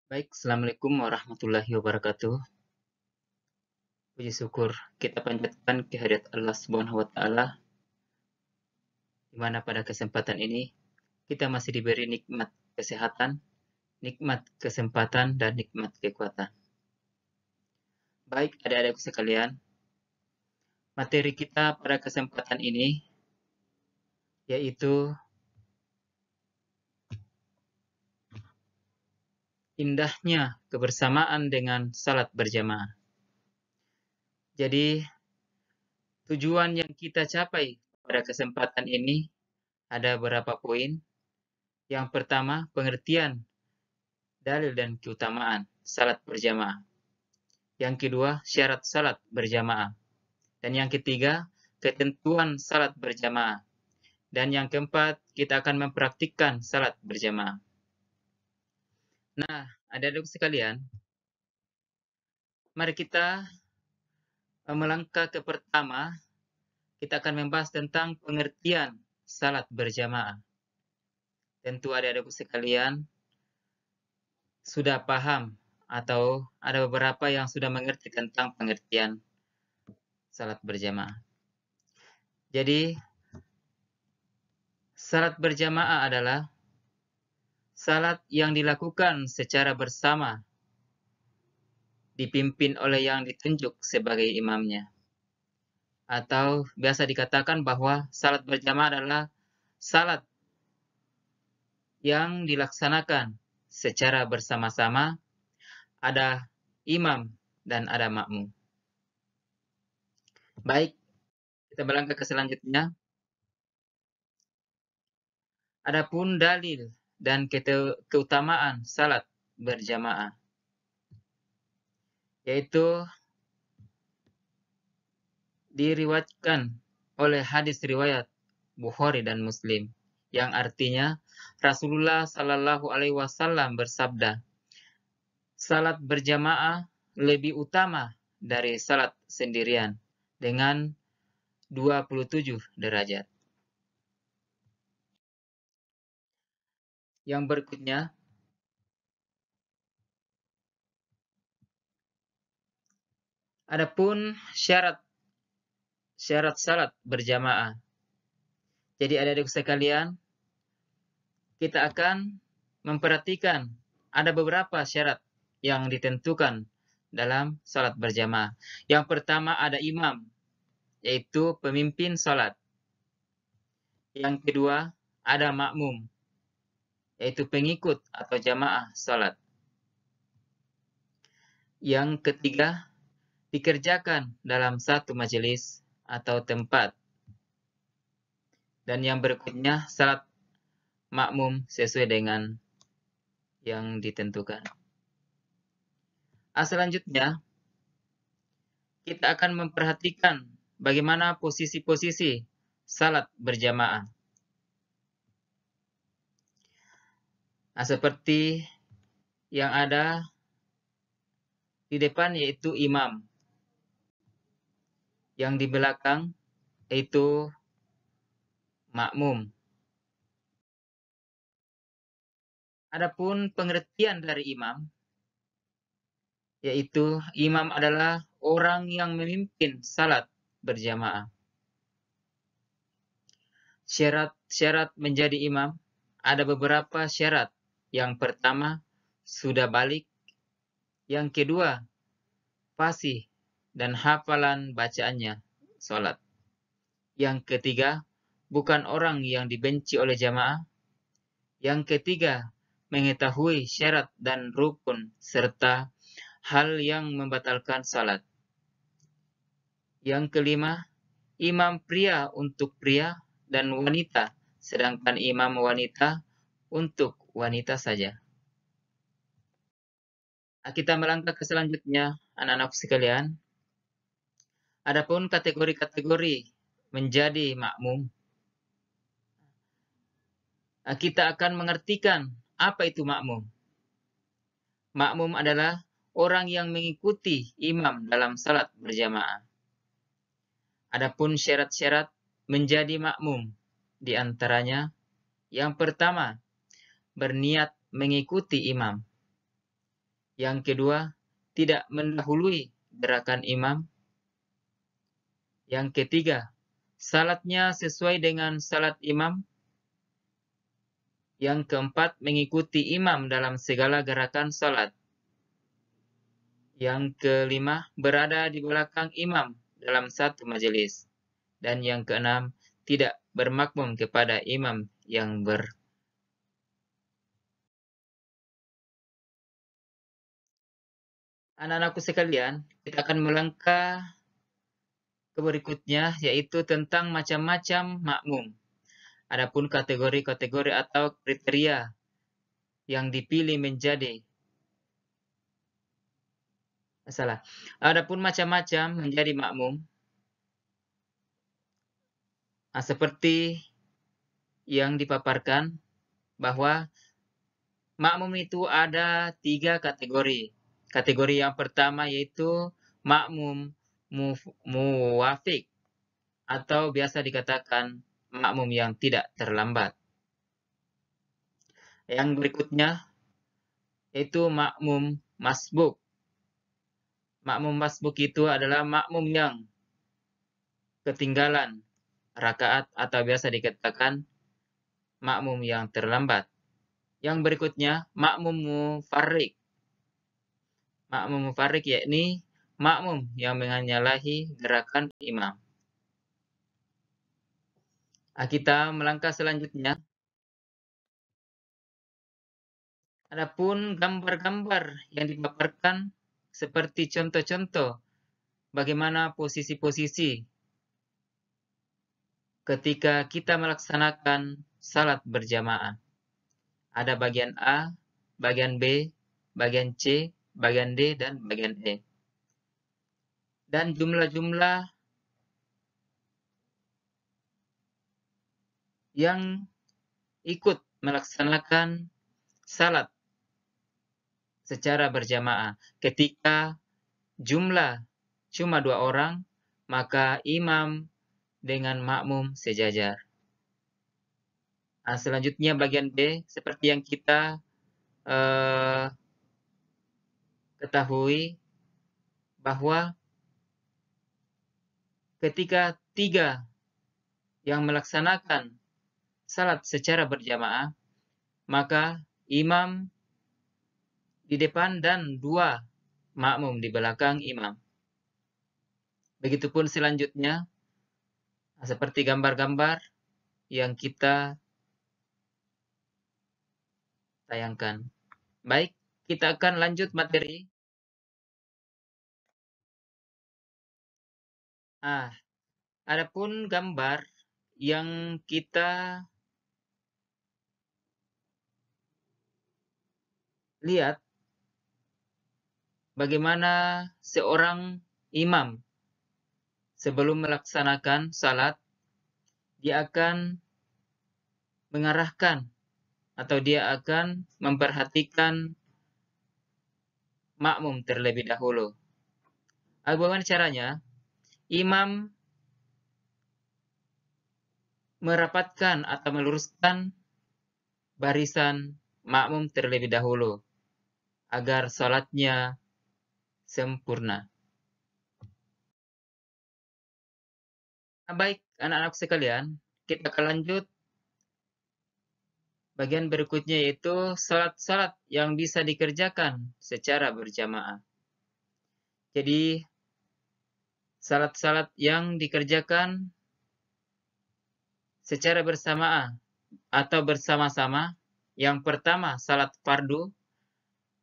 Baik, Assalamualaikum warahmatullahi wabarakatuh. Puji syukur kita panjatkan kehadirat Allah Subhanahu wa Ta'ala, di mana pada kesempatan ini kita masih diberi nikmat kesehatan, nikmat kesempatan, dan nikmat kekuatan. Baik, adik-adikku sekalian, materi kita pada kesempatan ini yaitu indahnya kebersamaan dengan salat berjamaah. Jadi, tujuan yang kita capai pada kesempatan ini ada beberapa poin. Yang pertama, pengertian dalil dan keutamaan salat berjamaah. Yang kedua, syarat salat berjamaah. Dan yang ketiga, ketentuan salat berjamaah. Dan yang keempat, kita akan mempraktikkan salat berjamaah. Nah, adik-adik sekalian, mari kita melangkah ke pertama. Kita akan membahas tentang pengertian salat berjamaah. Tentu adik-adik sekalian sudah paham atau ada beberapa yang sudah mengerti tentang pengertian salat berjamaah. Jadi, salat berjamaah adalah salat yang dilakukan secara bersama, dipimpin oleh yang ditunjuk sebagai imamnya. Atau biasa dikatakan bahwa salat berjamaah adalah salat yang dilaksanakan secara bersama-sama, ada imam dan ada makmum. Baik, kita berlangkah ke selanjutnya. Adapun dalil dan keutamaan salat berjamaah, yaitu diriwayatkan oleh hadis riwayat Bukhari dan Muslim, yang artinya Rasulullah Shallallahu Alaihi Wasallam bersabda, salat berjamaah lebih utama dari salat sendirian dengan 27 derajat. Yang berikutnya, adapun syarat salat berjamaah. Jadi adik-adik sekalian, kita akan memperhatikan ada beberapa syarat yang ditentukan dalam salat berjamaah. Yang pertama ada imam, yaitu pemimpin salat. Yang kedua ada makmum, yaitu pengikut atau jamaah salat. Yang ketiga, dikerjakan dalam satu majelis atau tempat. Dan yang berikutnya, salat makmum sesuai dengan yang ditentukan. Selanjutnya, kita akan memperhatikan bagaimana posisi-posisi salat berjamaah. Seperti yang ada di depan yaitu imam. Yang di belakang yaitu makmum. Adapun pengertian dari imam, yaitu imam adalah orang yang memimpin salat berjamaah. Syarat menjadi imam ada beberapa syarat. Yang pertama, sudah balik. Yang kedua, fasih dan hafalan bacaannya salat. Yang ketiga, bukan orang yang dibenci oleh jamaah. Yang ketiga, mengetahui syarat dan rukun serta hal yang membatalkan salat. Yang kelima, imam pria untuk pria dan wanita, sedangkan imam wanita untuk wanita saja. Kita melangkah ke selanjutnya, anak-anak sekalian. Adapun kategori-kategori menjadi makmum, kita akan mengertikan apa itu makmum. Makmum adalah orang yang mengikuti imam dalam salat berjamaah. Adapun syarat-syarat menjadi makmum, di antaranya yang pertama, berniat mengikuti imam. Yang kedua, tidak mendahului gerakan imam. Yang ketiga, salatnya sesuai dengan salat imam. Yang keempat, mengikuti imam dalam segala gerakan salat. Yang kelima, berada di belakang imam dalam satu majelis. Dan yang keenam, tidak bermakmum kepada imam yang Anak-anakku sekalian, kita akan melangkah ke berikutnya, yaitu tentang macam-macam makmum. Adapun kategori-kategori atau kriteria yang dipilih menjadi Adapun macam-macam menjadi makmum, seperti yang dipaparkan bahwa makmum itu ada 3 kategori. Kategori yang pertama yaitu makmum muwafiq atau biasa dikatakan makmum yang tidak terlambat. Yang berikutnya yaitu makmum masbuk. Makmum masbuk itu adalah makmum yang ketinggalan rakaat atau biasa dikatakan makmum yang terlambat. Yang berikutnya makmum mufarriq. Makmum mufarriq yakni makmum yang menyalahi gerakan imam. Kita melangkah selanjutnya. Adapun gambar-gambar yang dipaparkan seperti contoh-contoh bagaimana posisi-posisi ketika kita melaksanakan salat berjamaah. Ada bagian A, bagian B, bagian C, bagian D, dan bagian E. Dan jumlah-jumlah yang ikut melaksanakan salat secara berjamaah. Ketika jumlah cuma 2 orang, maka imam dengan makmum sejajar. Selanjutnya bagian B, seperti yang kita ketahui bahwa ketika 3 yang melaksanakan salat secara berjamaah, maka imam di depan dan 2 makmum di belakang imam. Begitupun selanjutnya, seperti gambar-gambar yang kita tayangkan. Baik, kita akan lanjut materi. Adapun gambar yang kita lihat bagaimana seorang imam sebelum melaksanakan salat, dia akan mengarahkan atau dia akan memperhatikan makmum terlebih dahulu. Bagaimana caranya? Imam merapatkan atau meluruskan barisan makmum terlebih dahulu agar salatnya sempurna. Baik, anak-anak sekalian, kita akan lanjut bagian berikutnya, yaitu salat-salat yang bisa dikerjakan secara berjamaah. Jadi, salat-salat yang dikerjakan secara bersamaan atau bersama-sama. Yang pertama, salat fardu,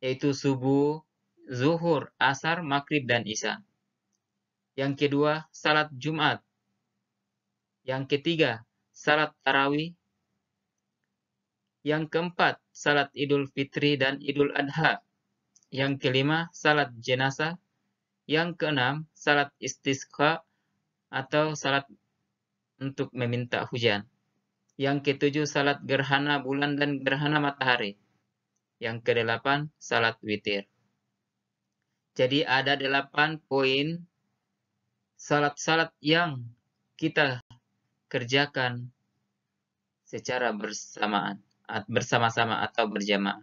yaitu subuh, zuhur, asar, maghrib, dan isya. Yang kedua, salat Jumat. Yang ketiga, salat tarawih. Yang keempat, salat Idul Fitri dan Idul Adha. Yang kelima, salat jenazah. Yang keenam, salat istisqa atau salat untuk meminta hujan. Yang ketujuh, salat gerhana bulan dan gerhana matahari. Yang kedelapan, salat witir. Jadi ada 8 poin salat-salat yang kita kerjakan secara bersama-sama atau berjamaah.